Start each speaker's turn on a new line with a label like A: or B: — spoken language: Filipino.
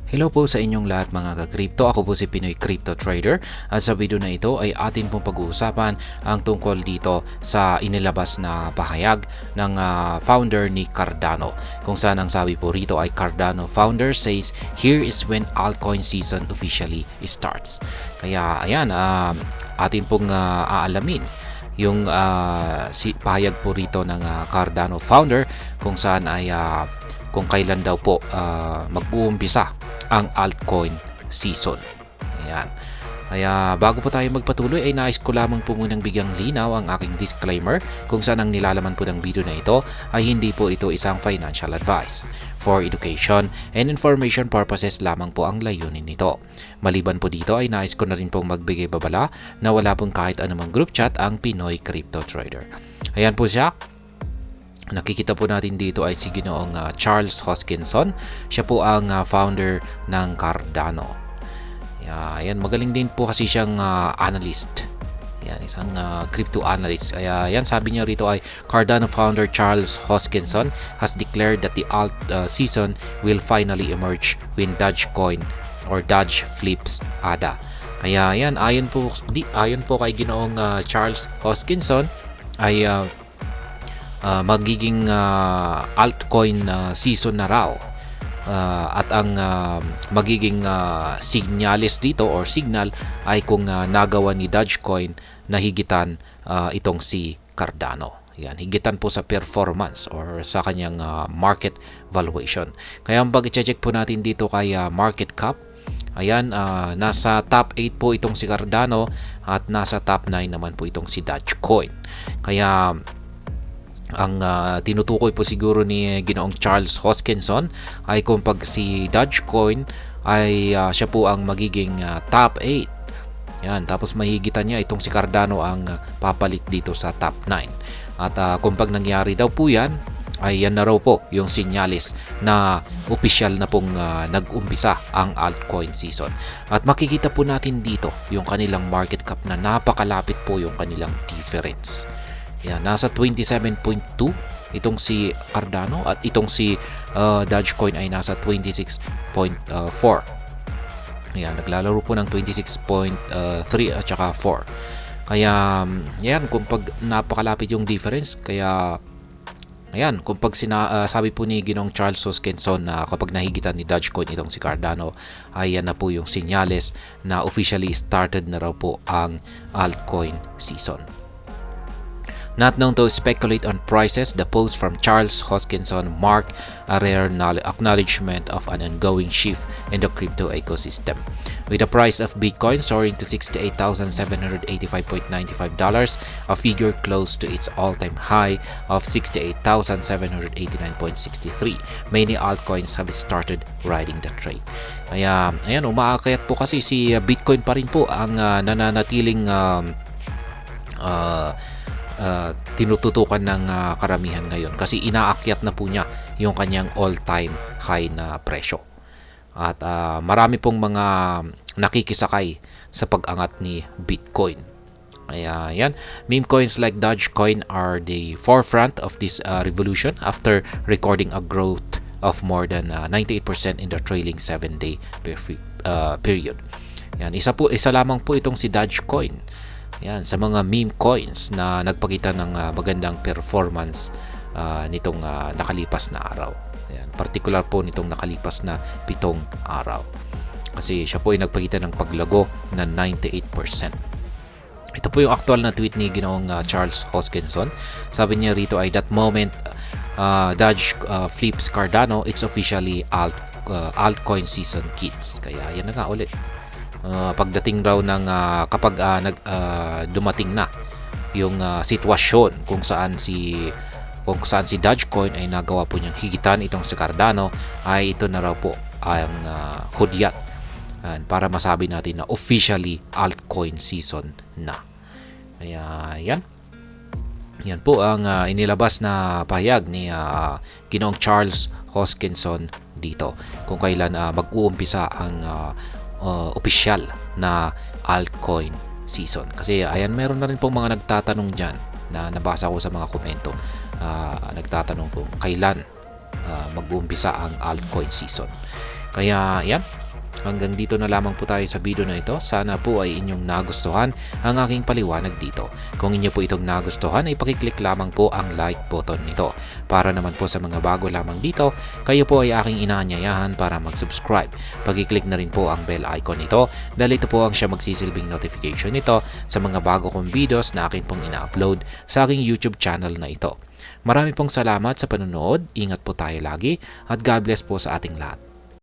A: Hello po sa inyong lahat mga ka-crypto. Ako po si Pinoy Crypto Trader at sa video na ito ay atin pong pag-uusapan ang tungkol dito sa inilabas na pahayag ng founder ni Cardano. Kung saan ang sabi po rito ay Cardano founder says, "Here is when altcoin season officially starts." Kaya ayan, atin pong aalamin yung pahayag po rito ng Cardano founder kung saan ay kung kailan daw po mag-uumpisa ang altcoin season. Ayan. Kaya bago po tayo magpatuloy ay nais ko lamang po munang bigyang linaw ang aking disclaimer kung saan ang nilalaman po ng video na ito ay hindi po ito isang financial advice. For education and information purposes lamang po ang layunin nito. Maliban po dito ay nais ko na rin pong magbigay babala na wala pong kahit anumang group chat ang Pinoy Crypto Trader. Ayan po siya. Nakikita po natin dito ay si Ginoong Charles Hoskinson. Siya po ang founder ng Cardano. Ayan, magaling din po kasi siyang analyst. Ayan, isang crypto analyst. Kaya yan, sabi niya rito ay Cardano founder Charles Hoskinson has declared that the alt season will finally emerge when Dogecoin or Doge flips ADA. Kaya yan, ayon po kay Ginoong Charles Hoskinson ay magiging altcoin season na raw at ang magiging signalis dito or signal ay kung nagawa ni Dogecoin na higitan itong si Cardano. Yan, higitan po sa performance or sa kanyang market valuation. Kaya ang pag-check po natin dito kay market cap, ayan, nasa top 8 po itong si Cardano at nasa top 9 naman po itong si Dogecoin. Kaya ang tinutukoy po siguro ni Ginoong Charles Hoskinson ay kung pag si Dogecoin ay siya po ang magiging top 8. Yan, tapos mahigitan niya itong si Cardano ang papalit dito sa top 9. At kung pag nangyari daw po yan, ay yan na raw po yung sinyalis na opisyal na pong nag-umpisa ang altcoin season. At makikita po natin dito yung kanilang market cap na napakalapit po yung kanilang difference. Yan, nasa 27.2 itong si Cardano at itong si Dogecoin ay nasa 26.4. Yan, naglalaro po ng 26.3 at saka 4. Kaya yan, kung pag napakalapit yung difference, kaya ayan, kung pag sabi po ni Ginong Charles Hoskinson na kapag nahigitan ni Dogecoin itong si Cardano, ay yan na po yung sinyales na officially started na raw po ang altcoin season. Not known to speculate on prices, the post from Charles Hoskinson marked a rare acknowledgement of an ongoing shift in the crypto ecosystem. With the price of Bitcoin soaring to $68,785.95, a figure close to its all-time high of $68,789.63, many altcoins have started riding the train. Kaya, ayan, umaakyat po kasi si Bitcoin pa rin po ang nananatiling tinututukan ng karamihan ngayon kasi inaakyat na po niya yung kanyang all-time high na presyo. At marami pong mga nakikisakay sa pag-angat ni Bitcoin. Kaya yan, meme coins like Dogecoin are the forefront of this revolution after recording a growth of more than 98% in the trailing 7-day period. Yan, isa lamang po itong si Dogecoin. Yan, sa mga meme coins na nagpakita ng magandang performance nitong nakalipas na araw. Ayan, particular po nitong nakalipas na 7 araw. Kasi siya po ay nagpakita ng paglago na 98%. Ito po yung actual na tweet ni Ginoong Charles Hoskinson. Sabi niya rito ay, "That moment Doge flips Cardano, it's officially altcoin season, kids." Kaya yan na nga ulit. Pagdating raw ng kapag dumating na yung sitwasyon kung saan si Dogecoin ay nagawa po niyang higitan itong si Cardano, ay ito na raw po ang hudyat para masabi natin na officially altcoin season na. Kaya yan po ang inilabas na pahayag ni Ginoong Charles Hoskinson dito kung kailan mag-uumpisa ang opisyal na altcoin season. Kasi ayan, meron na rin pong mga nagtatanong dyan na nabasa ko sa mga komento. Nagtatanong kung kailan mag-uumpisa ang altcoin season. Kaya yan, Hanggang dito na lamang po tayo sa video na ito. Sana po ay inyong nagustuhan ang aking paliwanag dito. Kung inyo po itong nagustuhan ay pakiclick lamang po ang like button nito. Para naman po sa mga bago lamang dito, kayo po ay aking inaanyayahan para mag-subscribe. Pakiclick na rin po ang bell icon nito dahil ito po ang siya magsisilbing notification nito sa mga bago kong videos na akin pong ina-upload sa aking YouTube channel na ito. Marami pong salamat sa panonood, ingat po tayo lagi at God bless po sa ating lahat.